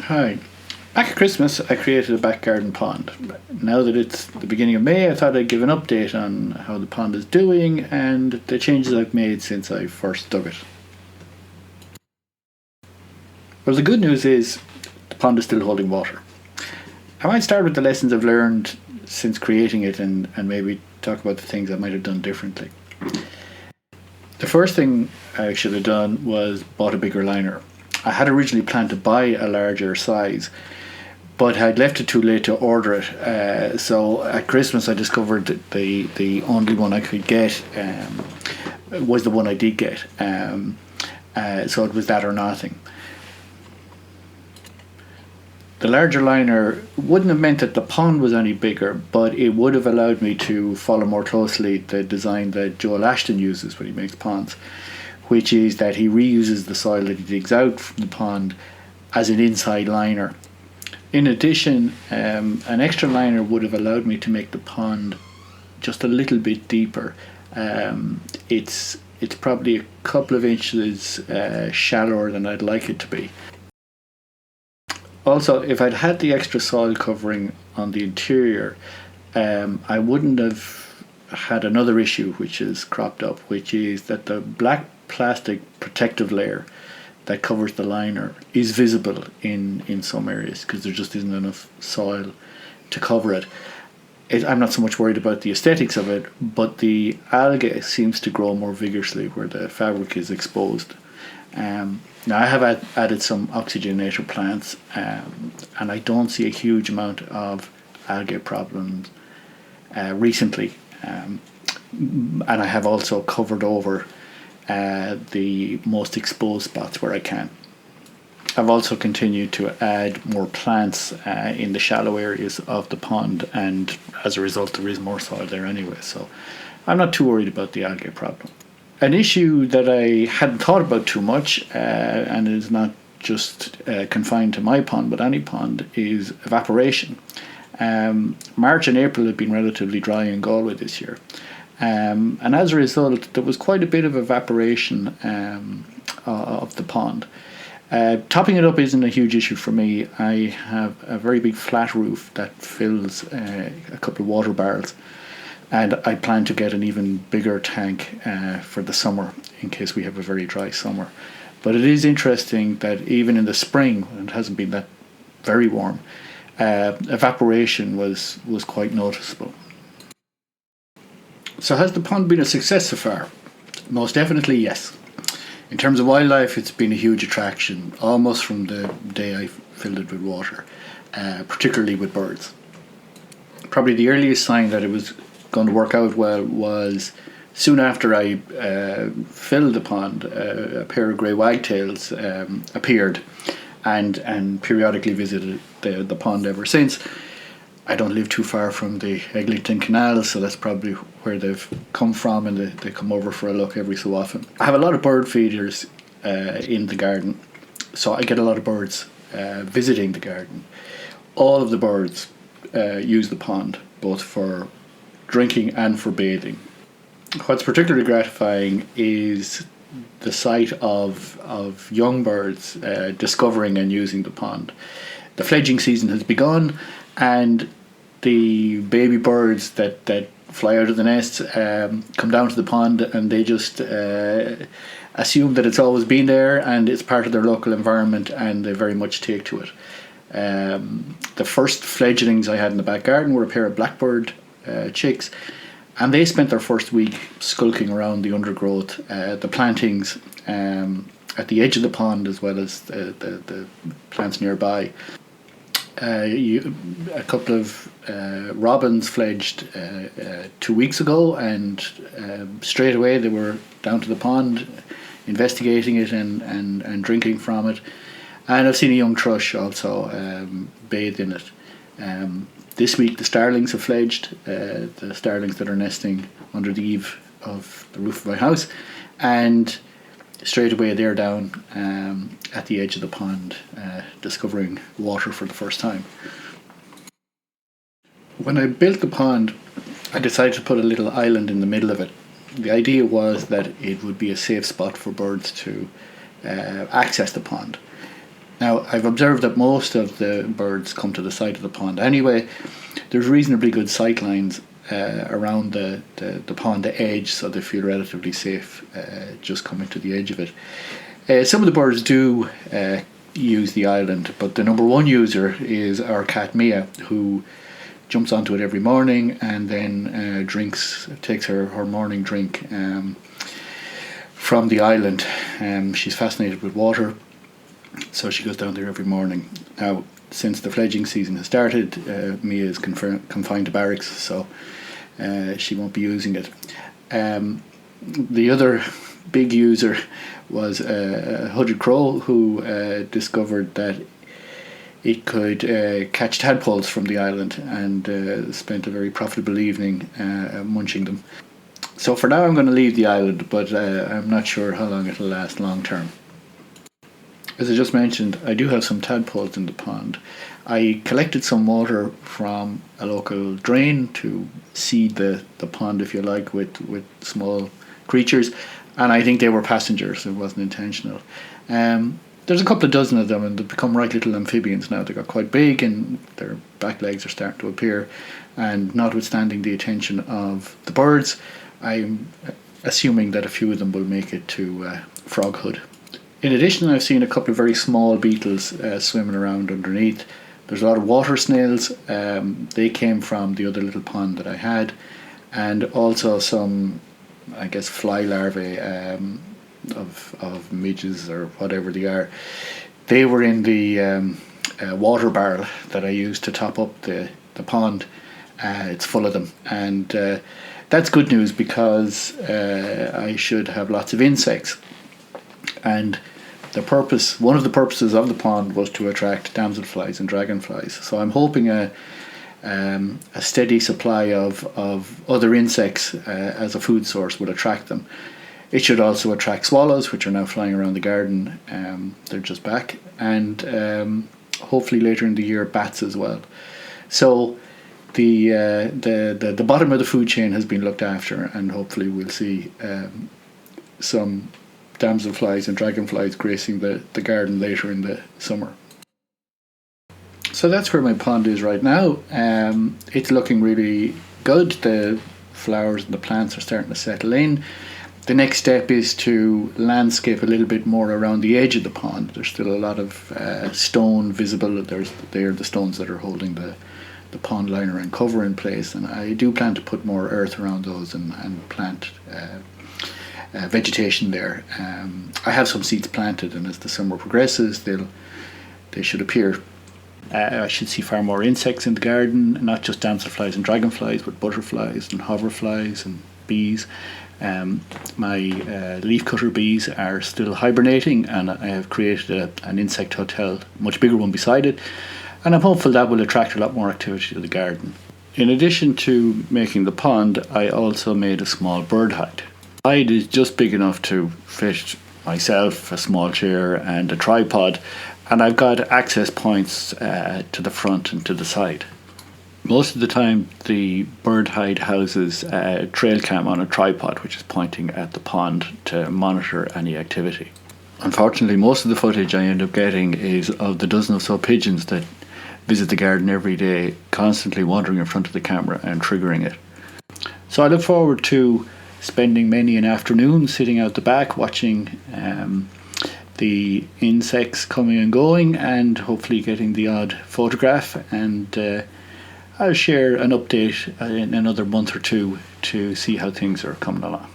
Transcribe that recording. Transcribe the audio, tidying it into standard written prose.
Hi. Back at Christmas, I created a back garden pond. Now that it's the beginning of May, I thought I'd give an update on how the pond is doing and the changes I've made since I first dug it. Well, the good news is the pond is still holding water. I might start with the lessons I've learned since creating it and maybe talk about the things I might have done differently. The first thing I should have done was bought a bigger liner. I had originally planned to buy a larger size, but I'd left it too late to order it. So at Christmas I discovered that the only one I could get was the one I did get. So it was that or nothing. The larger liner wouldn't have meant that the pond was any bigger, but it would have allowed me to follow more closely the design that Joel Ashton uses when he makes ponds, which is that he reuses the soil that he digs out from the pond as an inside liner. In addition, an extra liner would have allowed me to make the pond just a little bit deeper. It's probably a couple of inches shallower than I'd like it to be. Also, if I'd had the extra soil covering on the interior, I wouldn't have had another issue which is cropped up, which is that the black plastic protective layer that covers the liner is visible in some areas because there just isn't enough soil to cover it. I'm not so much worried about the aesthetics of it, but the algae seems to grow more vigorously where the fabric is exposed. Now I have added some oxygenator plants, and I don't see a huge amount of algae problems recently. And I have also covered over the most exposed spots where I can. I've also continued to add more plants in the shallow areas of the pond, and as a result there is more soil there anyway, so I'm not too worried about the algae problem. An issue that I hadn't thought about too much, and is not just confined to my pond but any pond, is evaporation. March and April have been relatively dry in Galway this year. And as a result, there was quite a bit of evaporation of the pond. Topping it up isn't a huge issue for me. I have a very big flat roof that fills a couple of water barrels, and I plan to get an even bigger tank for the summer in case we have a very dry summer. But it is interesting that even in the spring, when it hasn't been that very warm, evaporation was quite noticeable. So has the pond been a success so far? Most definitely yes. In terms of wildlife, it's been a huge attraction almost from the day I filled it with water, particularly with birds. Probably the earliest sign that it was going to work out well was soon after I filled the pond. A pair of grey wagtails appeared and periodically visited the pond ever since. I don't live too far from the Eglington canal, so that's probably where they've come from, and they come over for a look every so often. I have a lot of bird feeders in the garden, so I get a lot of birds visiting the garden. All of the birds use the pond, both for drinking and for bathing. What's particularly gratifying is the sight of young birds discovering and using the pond. The fledging season has begun, and the baby birds that fly out of the nests come down to the pond, and they just assume that it's always been there and it's part of their local environment, and they very much take to it. The first fledglings I had in the back garden were a pair of blackbird chicks, and they spent their first week skulking around the undergrowth, the plantings at the edge of the pond, as well as the plants nearby. A couple of robins fledged 2 weeks ago, and straight away they were down to the pond investigating it and drinking from it. And I've seen a young thrush also bathe in it. This week the starlings have fledged, the starlings that are nesting under the eave of the roof of my house, and straight away they're down at the edge of the pond discovering water for the first time. When I built the pond, I decided to put a little island in the middle of it. The idea was that it would be a safe spot for birds to access the pond. Now, I've observed that most of the birds come to the side of the pond anyway. There's reasonably good sight lines around the pond edge, so they feel relatively safe just coming to the edge of it. Some of the birds do use the island, but the number one user is our cat Mia, who jumps onto it every morning and then takes her morning drink from the island. She's fascinated with water, so she goes down there every morning. Now, since the fledging season has started, Mia is confined to barracks, so she won't be using it. The other big user was a hooded crow, who discovered that it could catch tadpoles from the island, and spent a very profitable evening munching them. So for now I'm going to leave the island, but I'm not sure how long it'll last long term. As I just mentioned, I do have some tadpoles in the pond. I collected some water from a local drain to seed the pond, if you like, with small creatures, and I think they were passengers. It wasn't intentional. There's a couple of dozen of them, and they've become right little amphibians now. They got quite big, and their back legs are starting to appear. And notwithstanding the attention of the birds, I'm assuming that a few of them will make it to Froghood. In addition, I've seen a couple of very small beetles swimming around underneath. There's a lot of water snails. They came from the other little pond that I had, and also some, I guess, fly larvae of midges or whatever they are. They were in the water barrel that I used to top up the pond. It's full of them, and that's good news, because I should have lots of insects. And one of the purposes of the pond was to attract damselflies and dragonflies. So I'm hoping a steady supply of other insects as a food source will attract them. It should also attract swallows, which are now flying around the garden. They're just back, and hopefully later in the year, bats as well. So the bottom of the food chain has been looked after, and hopefully we'll see some damselflies and dragonflies gracing the garden later in the summer. So that's where my pond is right now. It's looking really good. The flowers and the plants are starting to settle in. The next step is to landscape a little bit more around the edge of the pond. There's still a lot of stone visible. They're the stones that are holding the pond liner and cover in place, and I do plan to put more earth around those and plant vegetation there. I have some seeds planted, and as the summer progresses, they should appear. I should see far more insects in the garden, not just damselflies and dragonflies, but butterflies and hoverflies and bees. My leafcutter bees are still hibernating, and I have created an insect hotel, much bigger one beside it, and I'm hopeful that will attract a lot more activity to the garden. In addition to making the pond, I also made a small bird hide. The hide is just big enough to fit myself, a small chair and a tripod, and I've got access points to the front and to the side. Most of the time the bird hide houses a trail cam on a tripod, which is pointing at the pond to monitor any activity. Unfortunately, most of the footage I end up getting is of the dozen or so pigeons that visit the garden every day, constantly wandering in front of the camera and triggering it. So I look forward to spending many an afternoon sitting out the back watching the insects coming and going, and hopefully getting the odd photograph, and I'll share an update in another month or two to see how things are coming along.